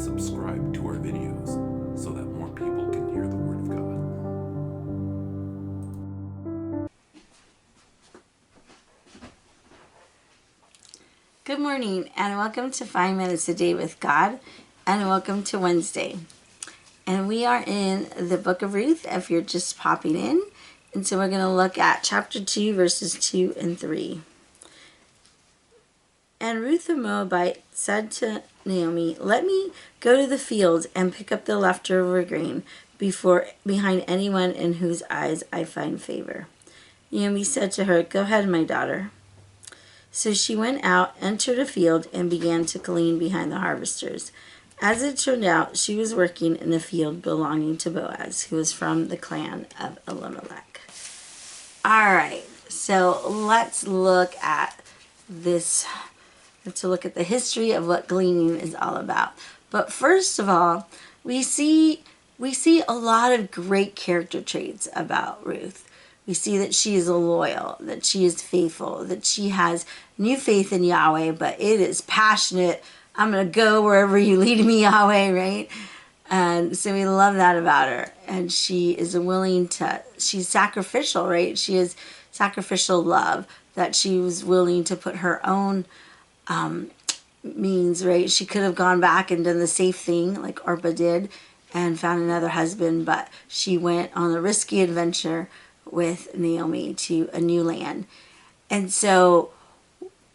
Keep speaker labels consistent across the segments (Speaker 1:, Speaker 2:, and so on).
Speaker 1: subscribe to our videos so that more people can hear the Word of God.
Speaker 2: Good morning and welcome to 5 Minutes a Day with God, and welcome to Wednesday. And we are in the book of Ruth if you're just popping in. And so we're going to look at chapter 2 verses 2 and 3. And Ruth the Moabite said to Naomi, "Let me go to the fields and pick up the leftover grain behind anyone in whose eyes I find favor." Naomi said to her, "Go ahead, my daughter." So she went out, entered a field, and began to glean behind the harvesters. As it turned out, she was working in a field belonging to Boaz, who was from the clan of Elimelech. All right, so let's look at this. Let's look at the history of what gleaning is all about. But first of all, we see a lot of great character traits about Ruth. We see that she is loyal, that she is faithful, that she has new faith in Yahweh, but it is passionate. I'm going to go wherever you lead me, Yahweh, right? And so we love that about her. And she is she's sacrificial, right? She has sacrificial love, that she was willing to put her own means, right? She could have gone back and done the safe thing like Orpah did and found another husband, but she went on a risky adventure with Naomi to a new land. And so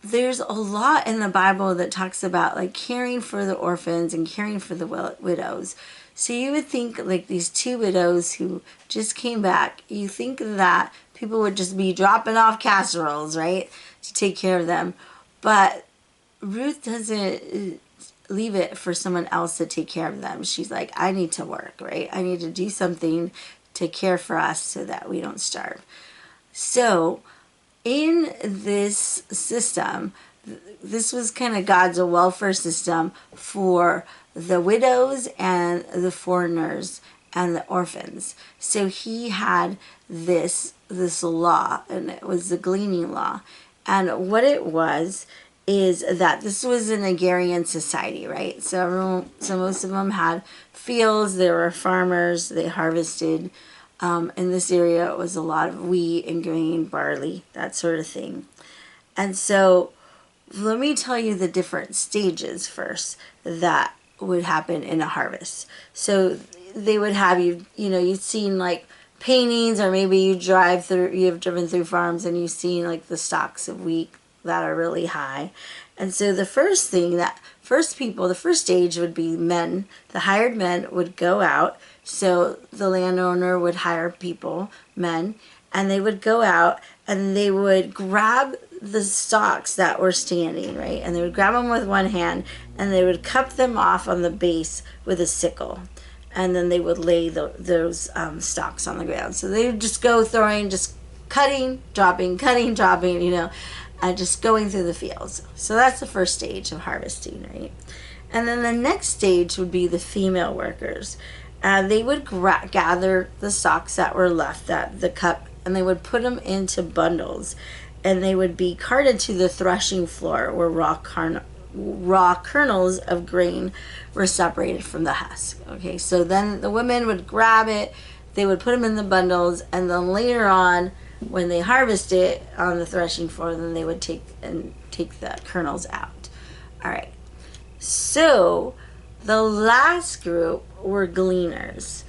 Speaker 2: there's a lot in the Bible that talks about like caring for the orphans and caring for the widows. So you would think like these two widows who just came back, you think that people would just be dropping off casseroles, right, to take care of them. But Ruth doesn't leave it for someone else to take care of them. She's like, I need to work, right? I need to do something to care for us so that we don't starve. So in this system, this was kind of God's welfare system for the widows and the foreigners and the orphans. So he had this law, and it was the gleaning law. And what it was is that this was an agrarian society, right? So most of them had fields. They were farmers. They harvested. In this area, it was a lot of wheat and grain, barley, that sort of thing. And so let me tell you the different stages first that would happen in a harvest. So they would have you've seen like paintings, or maybe you've driven through farms and you've seen like the stalks of wheat that are really high. And so the first stage would be men. The hired men would go out. So the landowner would hire men, and they would go out and they would grab the stalks that were standing, right? And they would grab them with one hand and they would cut them off on the base with a sickle. And then they would lay those stalks on the ground. So they would just go throwing, just cutting, dropping, and just going through the fields. So that's the first stage of harvesting, right? And then the next stage would be the female workers. They would gather the stalks that were left at the cup, and they would put them into bundles, and they would be carted to the threshing floor where raw kernels of grain were separated from the husk. Okay, so then the women would grab it, they would put them in the bundles, and then later on, when they harvest it on the threshing floor, then they would take the kernels out. All right, so the last group were gleaners,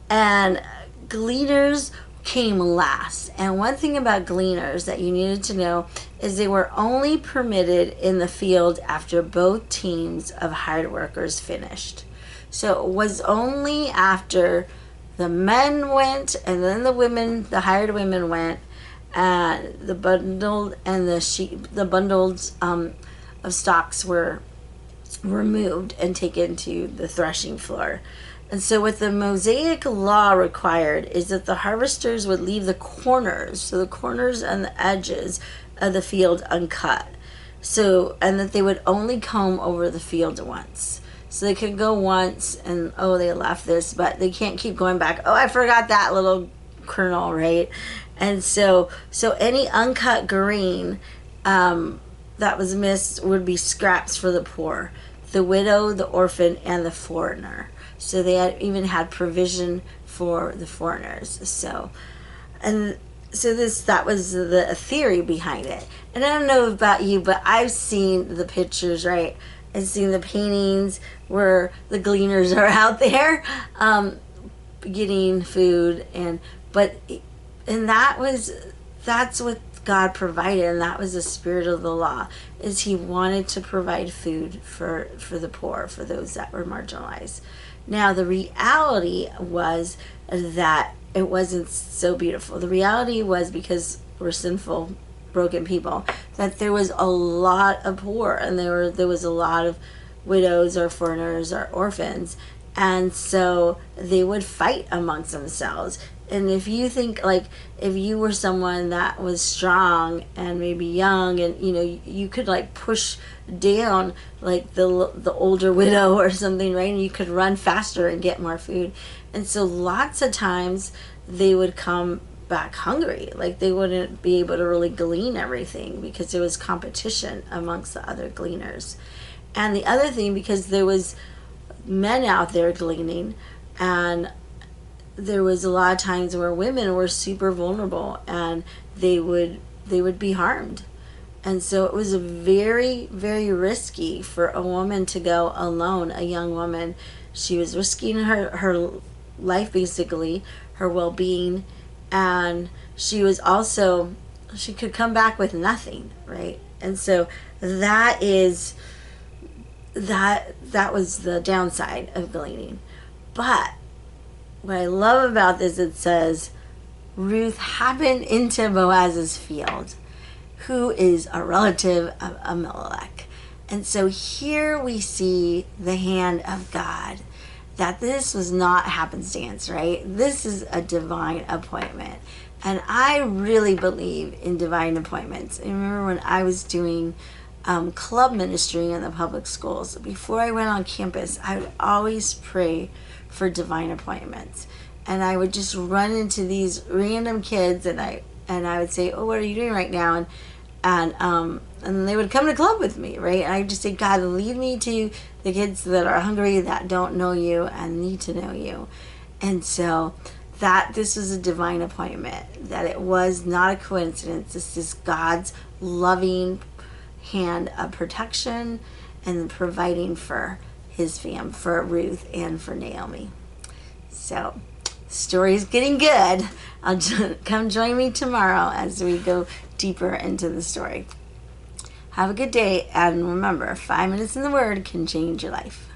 Speaker 2: and gleaners came last. And one thing about gleaners that you needed to know is they were only permitted in the field after both teams of hired workers finished. So it was only after the men went and then the hired women went, and the bundled of stalks were removed and taken to the threshing floor. And so what the Mosaic law required is that the harvesters would leave the corners, so the corners and the edges of the field uncut. And that they would only comb over the field once. So they could go once and, they left this, but they can't keep going back. I forgot that little kernel, right? And so any uncut grain that was missed would be scraps for the poor. the widow, the orphan, and the foreigner. So they even had provision for the foreigners. So, and so that was the theory behind it. And I don't know about you, but I've seen the pictures, right? I've seen the paintings where the gleaners are out there getting food, and that's what God provided, and that was the spirit of the law, is He wanted to provide food for the poor, for those that were marginalized. Now the reality was that it wasn't so beautiful. The reality was, because we're sinful, broken people, that there was a lot of poor, and there was a lot of widows or foreigners or orphans, and so they would fight amongst themselves. And if you think, like, if you were someone that was strong and maybe young, and you could like push down like the older widow or something, right? And you could run faster and get more food. And so lots of times they would come back hungry. Like, they wouldn't be able to really glean everything because there was competition amongst the other gleaners. And the other thing, because there was men out there gleaning, and there was a lot of times where women were super vulnerable, and they would be harmed. And so it was very, very risky for a woman to go alone, a young woman. She was risking her life, basically, her well-being, and she could come back with nothing, right? And so that was the downside of gleaning. But what I love about this, it says, Ruth happened into Boaz's field, who is a relative of Abimelech. And so here we see the hand of God, that this was not happenstance, right? This is a divine appointment. And I really believe in divine appointments. I remember when I was doing club ministry in the public schools, before I went on campus, I would always pray for divine appointments. And I would just run into these random kids, and I would say, "Oh, what are you doing right now?" And they would come to club with me, right? And I would just say, "God, lead me to the kids that are hungry, that don't know you and need to know you." And so that this was a divine appointment, that it was not a coincidence. This is God's loving hand of protection and providing for His fam, for Ruth and for Naomi. So, the story's getting good. Come join me tomorrow as we go deeper into the story. Have a good day, and remember, 5 minutes in the Word can change your life.